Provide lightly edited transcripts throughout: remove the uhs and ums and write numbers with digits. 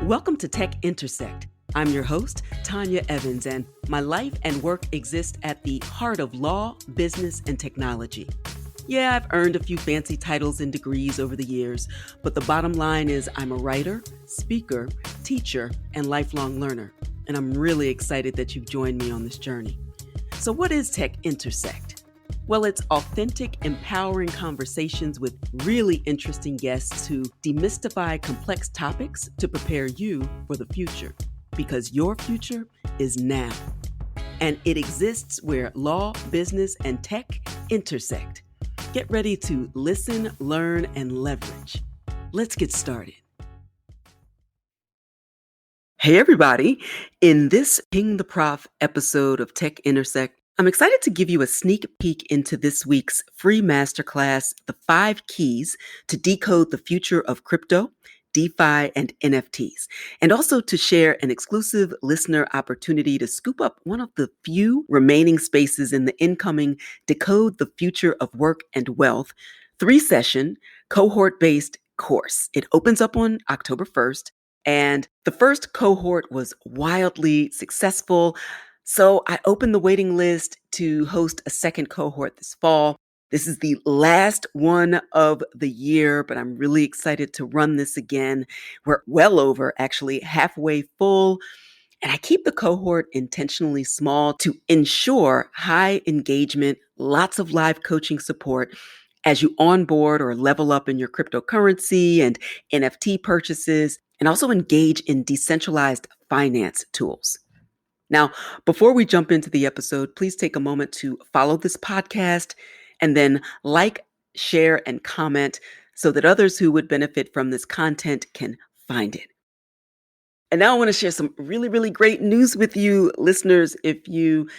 Welcome to Tech Intersect. I'm your host, Tanya Evans, and my life and work exist at the heart of law, business, and technology. Yeah, I've earned a few fancy titles and degrees over the years, but the bottom line is I'm a writer, speaker, teacher, and lifelong learner, and I'm really excited that you've joined me on this journey. So what is Tech Intersect? Well, it's authentic, empowering conversations with really interesting guests who demystify complex topics to prepare you for the future, because your future is now. And it exists where law, business, and tech intersect. Get ready to listen, learn, and leverage. Let's get started. Hey, everybody. In this Ping the Prof episode of Tech Intersect, I'm excited to give you a sneak peek into this week's free masterclass, The 5 Keys to Decode the Future of Crypto, DeFi and NFTs, and also to share an exclusive listener opportunity to scoop up one of the few remaining spaces in the incoming Decode the Future of Work and Wealth 3-session cohort-based course. It opens up on October 1st, and the first cohort was wildly successful. So I opened the waiting list to host a second cohort this fall. This is the last one of the year, but I'm really excited to run this again. We're well over, actually, halfway full. And I keep the cohort intentionally small to ensure high engagement, lots of live coaching support as you onboard or level up in your cryptocurrency and NFT purchases, and also engage in decentralized finance tools. Now, before we jump into the episode, please take a moment to follow this podcast and then like, share, and comment so that others who would benefit from this content can find it. And now I want to share some really, really great news with you, listeners. If you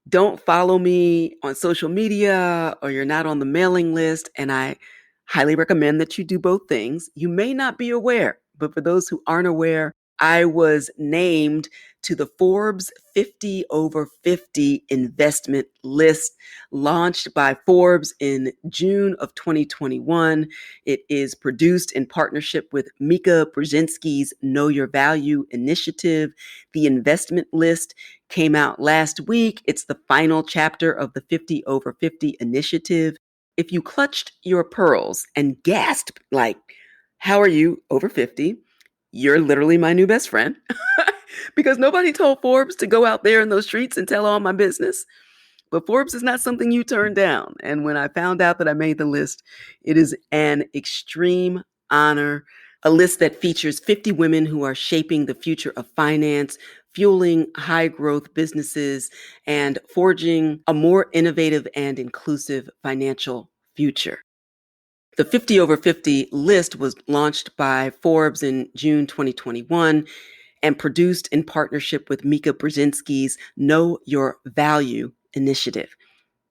don't follow me on social media or you're not on the mailing list, and I highly recommend that you do both things, you may not be aware, but for those who aren't aware, I was named to the Forbes 50 over 50 investment list launched by Forbes in June of 2021. It is produced in partnership with Mika Brzezinski's Know Your Value initiative. The investment list came out last week. It's the final chapter of the 50 over 50 initiative. If you clutched your pearls and gasped like, how are you over 50? You're literally my new best friend because nobody told Forbes to go out there in those streets and tell all my business. But Forbes is not something you turn down. And when I found out that I made the list, it is an extreme honor. A list that features 50 women who are shaping the future of finance, fueling high growth businesses, and forging a more innovative and inclusive financial future. The 50 over 50 list was launched by Forbes in June 2021 and produced in partnership with Mika Brzezinski's Know Your Value initiative.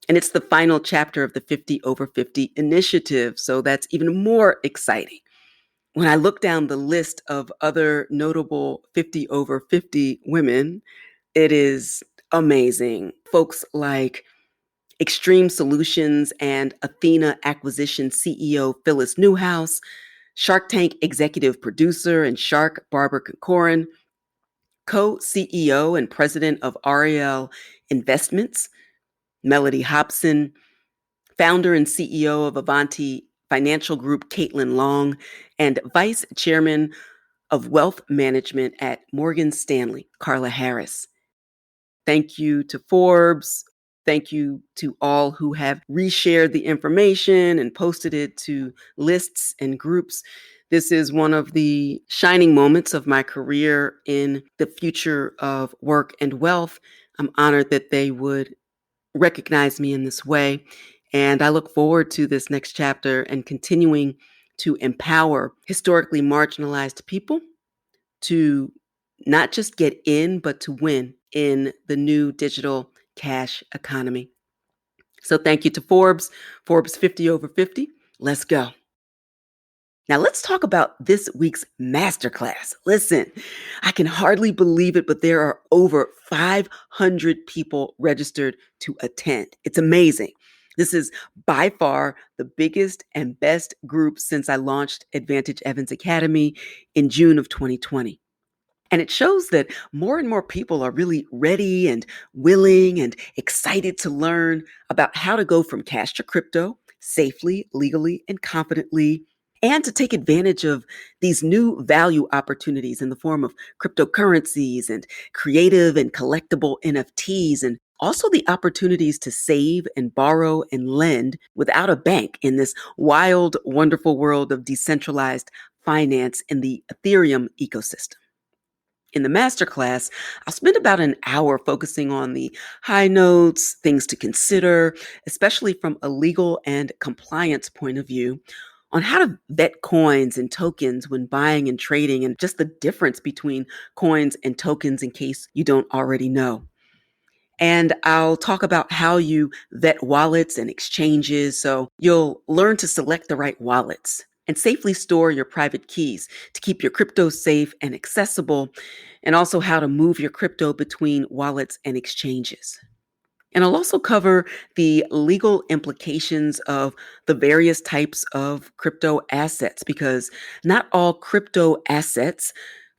And it's the final chapter of the 50 over 50 initiative, so that's even more exciting. When I look down the list of other notable 50 over 50 women, it is amazing. Folks like Extreme Solutions and Athena Acquisition CEO Phyllis Newhouse, Shark Tank executive producer and Shark Barbara Corcoran, co-CEO and president of Ariel Investments, Melody Hobson, founder and CEO of Avanti Financial Group, Caitlin Long, and vice chairman of wealth management at Morgan Stanley, Carla Harris. Thank you to Forbes. Thank you to all who have reshared the information and posted it to lists and groups. This is one of the shining moments of my career in the future of work and wealth. I'm honored that they would recognize me in this way. And I look forward to this next chapter and continuing to empower historically marginalized people to not just get in, but to win in the new digital cash economy. So thank you to Forbes 50 over 50. Let's go. Now let's talk about this week's masterclass. Listen, I can hardly believe it, but there are over 500 people registered to attend. It's amazing. This is by far the biggest and best group since I launched Advantage Evans Academy in June of 2020. And it shows that more and more people are really ready and willing and excited to learn about how to go from cash to crypto safely, legally, and confidently, and to take advantage of these new value opportunities in the form of cryptocurrencies and creative and collectible NFTs, and also the opportunities to save and borrow and lend without a bank in this wild, wonderful world of decentralized finance in the Ethereum ecosystem. In the masterclass, I'll spend about an hour focusing on the high notes, things to consider, especially from a legal and compliance point of view, on how to vet coins and tokens when buying and trading, and just the difference between coins and tokens in case you don't already know. And I'll talk about how you vet wallets and exchanges so you'll learn to select the right wallets and safely store your private keys to keep your crypto safe and accessible, and also how to move your crypto between wallets and exchanges. And I'll also cover the legal implications of the various types of crypto assets because not all crypto assets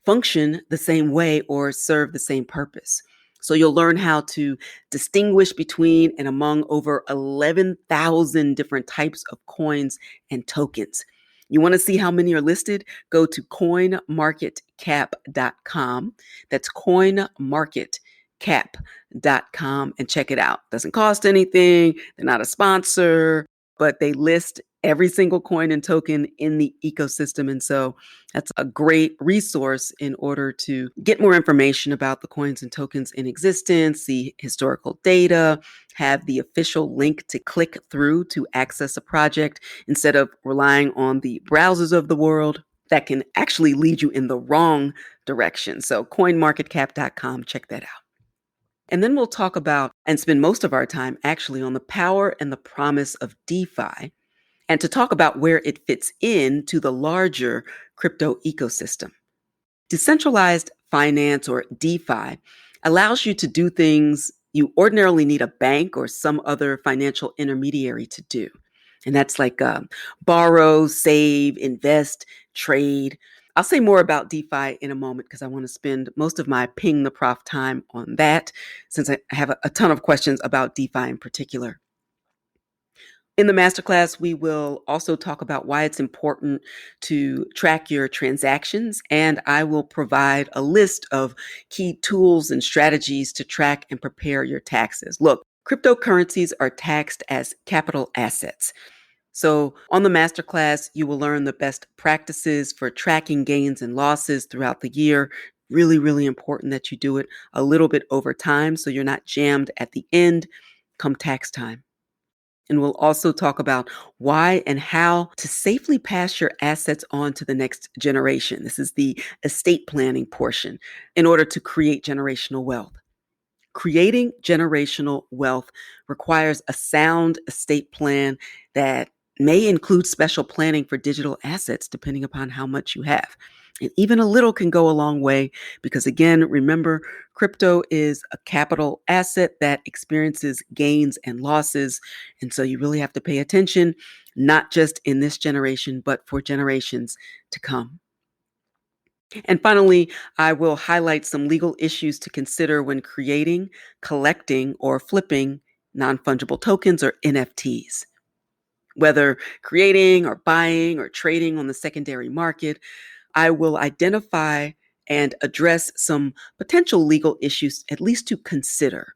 function the same way or serve the same purpose. So you'll learn how to distinguish between and among over 11,000 different types of coins and tokens. You want to see how many are listed? Go to coinmarketcap.com. That's coinmarketcap.com and check it out. Doesn't cost anything. They're not a sponsor, but they list every single coin and token in the ecosystem. And so that's a great resource in order to get more information about the coins and tokens in existence, see historical data, have the official link to click through to access a project instead of relying on the browsers of the world that can actually lead you in the wrong direction. So coinmarketcap.com, check that out. And then we'll talk about and spend most of our time actually on the power and the promise of DeFi, and to talk about where it fits into the larger crypto ecosystem. Decentralized finance, or DeFi, allows you to do things you ordinarily need a bank or some other financial intermediary to do. And that's like borrow, save, invest, trade. I'll say more about DeFi in a moment because I want to spend most of my Ping the Prof time on that, since I have a ton of questions about DeFi in particular. In the masterclass, we will also talk about why it's important to track your transactions, and I will provide a list of key tools and strategies to track and prepare your taxes. Look, cryptocurrencies are taxed as capital assets. So, on the masterclass, you will learn the best practices for tracking gains and losses throughout the year. Really, really important that you do it a little bit over time so you're not jammed at the end come tax time. And we'll also talk about why and how to safely pass your assets on to the next generation. This is the estate planning portion in order to create generational wealth. Creating generational wealth requires a sound estate plan that may include special planning for digital assets, depending upon how much you have. And even a little can go a long way because, again, remember, crypto is a capital asset that experiences gains and losses. And so you really have to pay attention, not just in this generation, but for generations to come. And finally, I will highlight some legal issues to consider when creating, collecting, or flipping non fungible tokens, or NFTs. Whether creating or buying or trading on the secondary market, I will identify and address some potential legal issues, at least to consider,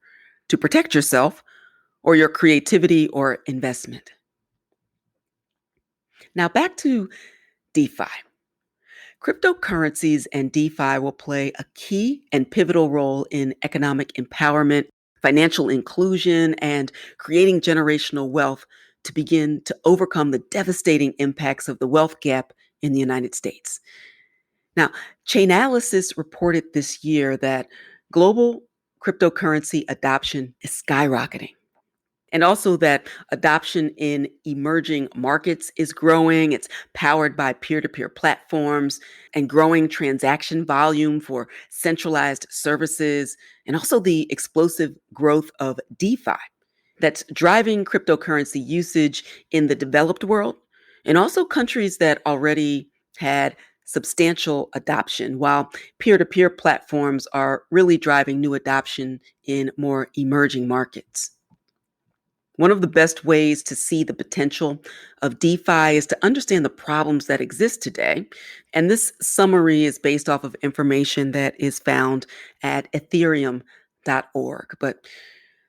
to protect yourself or your creativity or investment. Now, back to DeFi. Cryptocurrencies and DeFi will play a key and pivotal role in economic empowerment, financial inclusion, and creating generational wealth to begin to overcome the devastating impacts of the wealth gap in the United States. Now, Chainalysis reported this year that global cryptocurrency adoption is skyrocketing, and also that adoption in emerging markets is growing. It's powered by peer-to-peer platforms and growing transaction volume for centralized services, and also the explosive growth of DeFi that's driving cryptocurrency usage in the developed world and also countries that already had substantial adoption, while peer-to-peer platforms are really driving new adoption in more emerging markets. One of the best ways to see the potential of DeFi is to understand the problems that exist today. And this summary is based off of information that is found at ethereum.org. But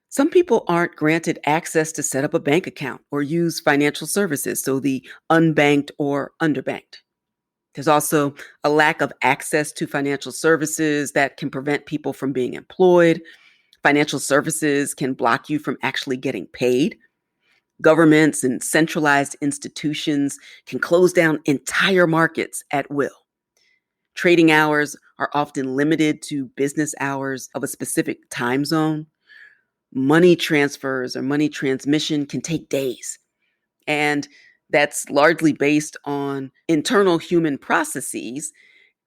some people aren't granted access to set up a bank account or use financial services, so the unbanked or underbanked. There's also a lack of access to financial services that can prevent people from being employed. Financial services can block you from actually getting paid. Governments and centralized institutions can close down entire markets at will. Trading hours are often limited to business hours of a specific time zone. Money transfers or money transmission can take days. And that's largely based on internal human processes,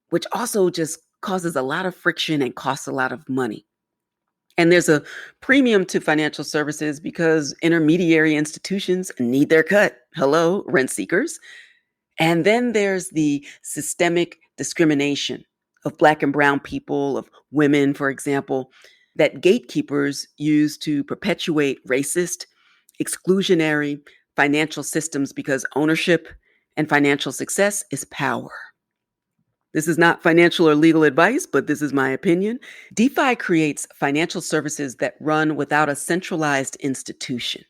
which also just causes a lot of friction and costs a lot of money. And there's a premium to financial services because intermediary institutions need their cut. Hello, rent seekers. And then there's the systemic discrimination of Black and Brown people, of women, for example, that gatekeepers use to perpetuate racist, exclusionary financial systems because ownership and financial success is power. This is not financial or legal advice, but this is my opinion. DeFi creates financial services that run without a centralized institution.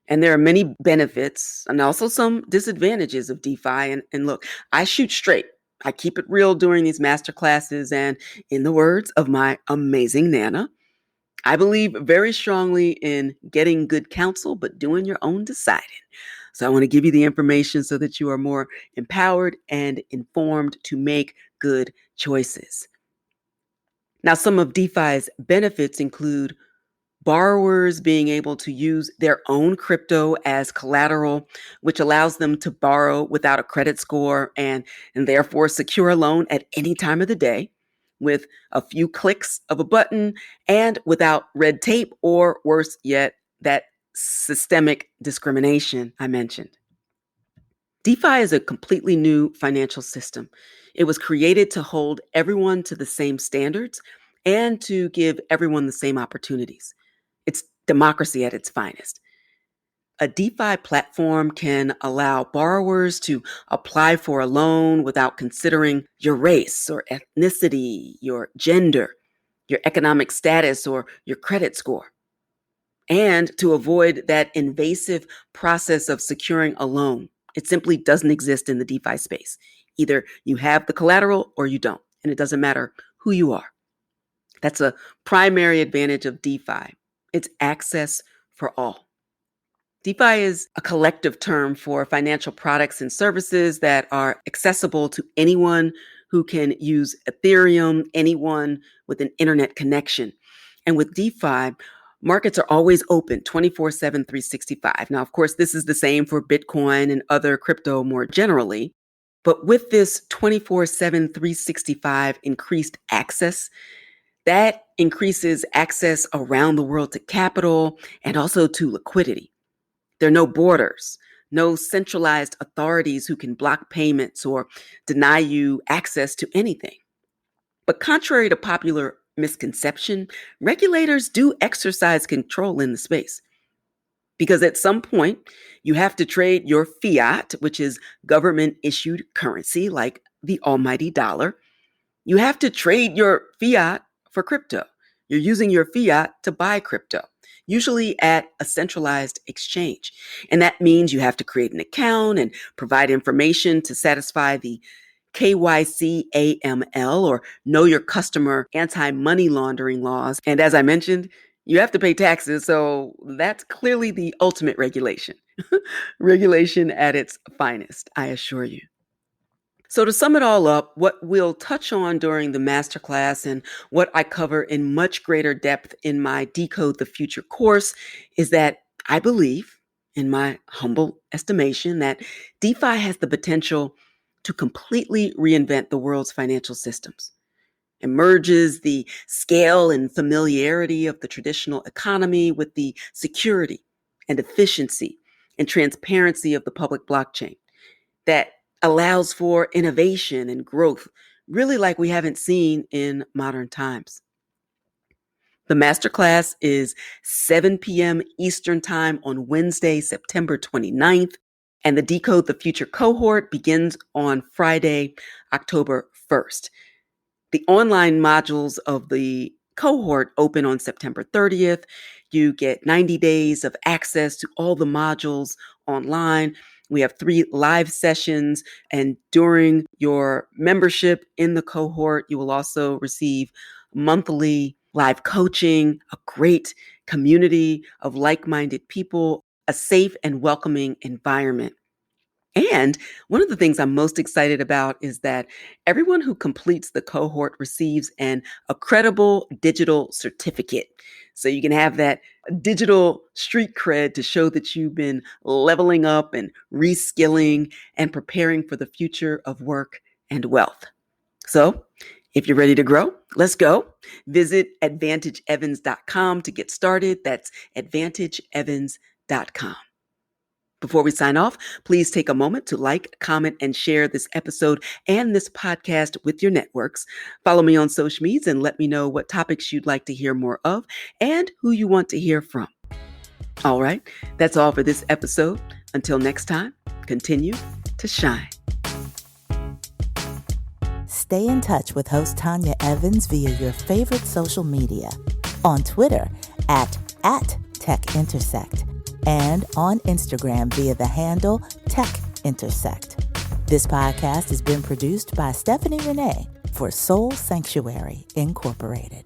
And there are many benefits and also some disadvantages of DeFi. And look, I shoot straight. I keep it real during these masterclasses. And in the words of my amazing Nana, I believe very strongly in getting good counsel, but doing your own deciding. So I want to give you the information so that you are more empowered and informed to make good choices. Now, some of DeFi's benefits include borrowers being able to use their own crypto as collateral, which allows them to borrow without a credit score and therefore secure a loan at any time of the day with a few clicks of a button and without red tape or, worse yet, that systemic discrimination I mentioned. DeFi is a completely new financial system. It was created to hold everyone to the same standards and to give everyone the same opportunities. It's democracy at its finest. A DeFi platform can allow borrowers to apply for a loan without considering your race or ethnicity, your gender, your economic status, or your credit score. And to avoid that invasive process of securing a loan. It simply doesn't exist in the DeFi space. Either you have the collateral or you don't, and it doesn't matter who you are. That's a primary advantage of DeFi. It's access for all. DeFi is a collective term for financial products and services that are accessible to anyone who can use Ethereum, anyone with an internet connection. And with DeFi, markets are always open 24/7, 365. Now, of course, this is the same for Bitcoin and other crypto more generally. But with this 24/7, 365 increased access, that increases access around the world to capital and also to liquidity. There are no borders, no centralized authorities who can block payments or deny you access to anything. But contrary to popular misconception, regulators do exercise control in the space. Because at some point, you have to trade your fiat, which is government issued currency like the almighty dollar. You have to trade your fiat for crypto. You're using your fiat to buy crypto, usually at a centralized exchange. And that means you have to create an account and provide information to satisfy the KYC AML or Know Your Customer anti-money laundering laws. And as I mentioned, you have to pay taxes. So that's clearly the ultimate regulation. Regulation at its finest, I assure you. So to sum it all up, what we'll touch on during the masterclass and what I cover in much greater depth in my Decode the Future course is that I believe, in my humble estimation, that DeFi has the potential to completely reinvent the world's financial systems. It merges the scale and familiarity of the traditional economy with the security and efficiency and transparency of the public blockchain. That allows for innovation and growth, really like we haven't seen in modern times. The masterclass is 7 p.m. Eastern Time on Wednesday, September 29th, and the Decode the Future cohort begins on Friday, October 1st. The online modules of the cohort open on September 30th. You get 90 days of access to all the modules online. We have 3 live sessions, and during your membership in the cohort, you will also receive monthly live coaching, a great community of like-minded people, a safe and welcoming environment. And one of the things I'm most excited about is that everyone who completes the cohort receives an accreditable digital certificate. So you can have that digital street cred to show that you've been leveling up and reskilling and preparing for the future of work and wealth. So if you're ready to grow, let's go. Visit advantageevans.com to get started. That's advantageevans.com. Before we sign off, please take a moment to like, comment, and share this episode and this podcast with your networks. Follow me on social media and let me know what topics you'd like to hear more of and who you want to hear from. All right, that's all for this episode. Until next time, continue to shine. Stay in touch with host Tanya Evans via your favorite social media. On Twitter at Tech Intersect. And on Instagram via the handle Tech Intersect. This podcast has been produced by Stephanie Renee for Soul Sanctuary Incorporated.